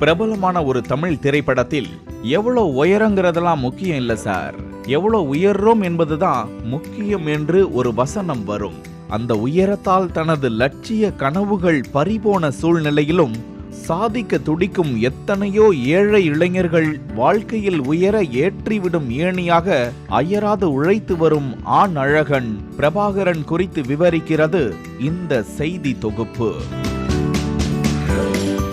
பிரபலமான ஒரு தமிழ் திரைப்படத்தில் எவ்வளவு உயரங்கிறதெல்லாம் முக்கியம் இல்ல சார், எவ்வளவு உயர்றோம் என்பதுதான் முக்கியம் என்று ஒரு வசனம் வரும். அந்த உயரத்தால் தனது லட்சிய கனவுகள் பறிபோன சூழ்நிலையிலும் சாதிக்க துடிக்கும் எத்தனையோ ஏழை இளைஞர்கள் வாழ்க்கையில் உயர ஏற்றிவிடும் ஏணியாக அயராது உழைத்து வரும் ஆண் அழகன் பிரபாகரன் குறித்து விவரிக்கிறது இந்த செய்தி தொகுப்பு.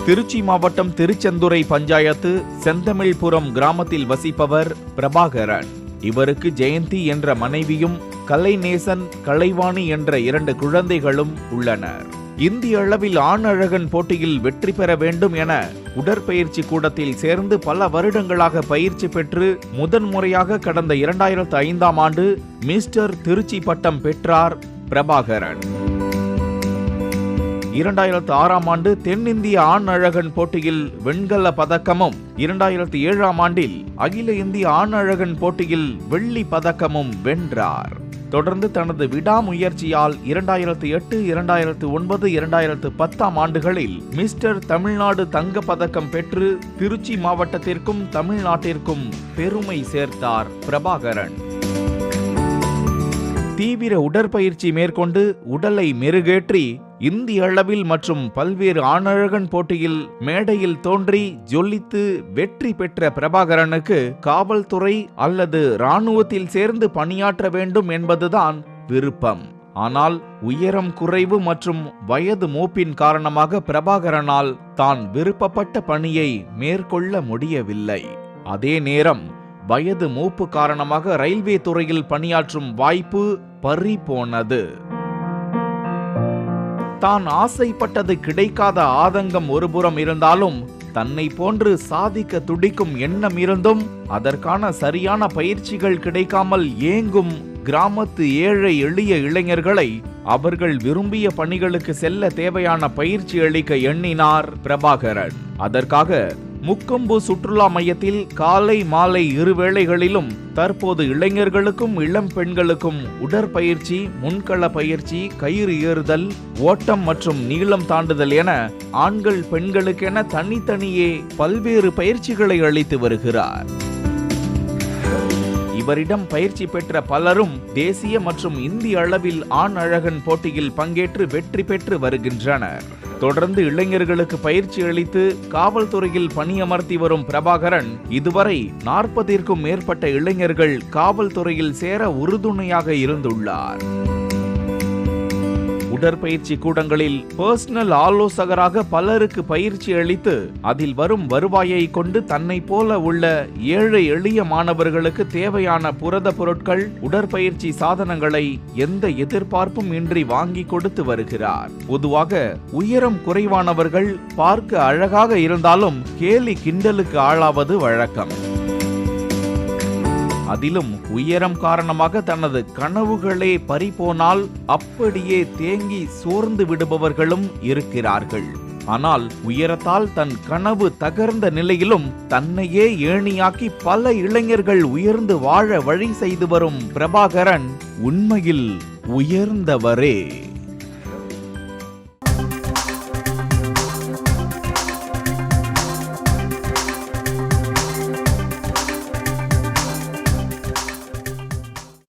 திருச்சி மாவட்டம் திருச்செந்துறை பஞ்சாயத்து செந்தமிழ்புரம் கிராமத்தில் வசிப்பவர் பிரபாகரன். இவருக்கு ஜெயந்தி என்ற மனைவியும் கலைநேசன், கலைவாணி என்ற 2 குழந்தைகளும் உள்ளனர். இந்திய அளவில் ஆண் அழகன் போட்டியில் வெற்றி பெற வேண்டும் என உடற்பயிற்சி கூடத்தில் சேர்ந்து பல வருடங்களாக பயிற்சி பெற்று முதன்முறையாக கடந்த 2005ஆம் ஆண்டு மிஸ்டர் திருச்சி பட்டம் பெற்றார் பிரபாகரன். 2006ஆம் ஆண்டு தென்னிந்திய ஆண் அழகன் போட்டியில் வெண்கல பதக்கமும், 2007ஆம் ஆண்டில் அகில இந்திய ஆண் அழகன் போட்டியில் வெள்ளி பதக்கமும் வென்றார். தொடர்ந்து தனது விடாமுயற்சியால் 2008, 2009, 2010ஆம் ஆண்டுகளில் மிஸ்டர் தமிழ்நாடு தங்க பதக்கம் பெற்று திருச்சி மாவட்டத்திற்கும் தமிழ்நாட்டிற்கும் பெருமை சேர்த்தார் பிரபாகரன். தீவிர உடற்பயிற்சி மேற்கொண்டு உடலை மெருகேற்றி இந்திய அளவில் மற்றும் பல்வேறு ஆணழகன் போட்டியில் மேடையில் தோன்றி ஜொலித்து வெற்றி பெற்ற பிரபாகரனுக்கு காவல்துறை அல்லது இராணுவத்தில் சேர்ந்து பணியாற்ற வேண்டும் என்பதுதான் விருப்பம். ஆனால் உயரம் குறைவு மற்றும் வயது மூப்பின் காரணமாக பிரபாகரனால் தான் விருப்பப்பட்ட பணியை மேற்கொள்ள முடியவில்லை. அதே நேரம் வயது மூப்பு காரணமாக ரயில்வே துறையில் பணியாற்றும் வாய்ப்பு பறி போனது. தான் ஆசைப்பட்டது கிடைக்காத ஆதங்கம் ஒருபுறம் இருந்தாலும் தன்னை போன்று சாதிக்க துடிக்கும் எண்ணம் இருந்தும் அதற்கான சரியான பயிற்சிகள் கிடைக்காமல் ஏங்கும் கிராமத்து ஏழை எளிய இளைஞர்களை அவர்கள் விரும்பிய பணிகளுக்கு செல்ல தேவையான பயிற்சி அளிக்க எண்ணினார் பிரபாகரன். அதற்காக முக்கொம்பு சுற்றுலா மையத்தில் காலை மாலை 2 வேளைகளிலும் தற்போது இளைஞர்களுக்கும் இளம் பெண்களுக்கும் உடற்பயிற்சி, முன்கள பயிற்சி, கயிறு ஏறுதல், ஓட்டம் மற்றும் நீளம் தாண்டுதல் என ஆண்கள் பெண்களுக்கென தனித்தனியே பல்வேறு பயிற்சிகளை அளித்து வருகிறார். இவரிடம் பயிற்சி பெற்ற பலரும் தேசிய மற்றும் இந்திய அளவில் ஆண் அழகன் போட்டியில் பங்கேற்று வெற்றி பெற்று வருகின்றனர். தொடர்ந்து இளைஞர்களுக்கு பயிற்சி அளித்து காவல்துறையில் பணியமர்த்தி வரும் பிரபாகரன் இதுவரை 40ற்கும் மேற்பட்ட இளைஞர்கள் காவல்துறையில் சேர உறுதுணையாக இருந்துள்ளார். உடற்பயிற்சி கூடங்களில் பர்சனல் ஆலோசகராக பலருக்கு பயிற்சி அளித்து அதில் வரும் வருவாயை கொண்டு தன்னை போல உள்ள ஏழை எளிய மாணவர்களுக்கு தேவையான புரத பொருட்கள், உடற்பயிற்சி சாதனங்களை எந்த எதிர்பார்ப்பும் இன்றி வாங்கி கொடுத்து வருகிறார். பொதுவாக உயரம் குறைவானவர்கள் பார்க்க அழகாக இருந்தாலும் கேலி கிண்டலுக்கு ஆளாவது வழக்கம். அதிலும் உயரம் காரணமாக தனது கனவுகளே பறிபோனால் அப்படியே தேங்கி சோர்ந்து விடுபவர்களும் இருக்கிறார்கள். ஆனால் உயரத்தால் தன் கனவு தகர்ந்த நிலையிலும் தன்னையே ஏணியாக்கி பல இளைஞர்கள் உயர்ந்து வாழ வழி செய்து வரும் பிரபாகரன் உண்மையில் உயர்ந்தவரே.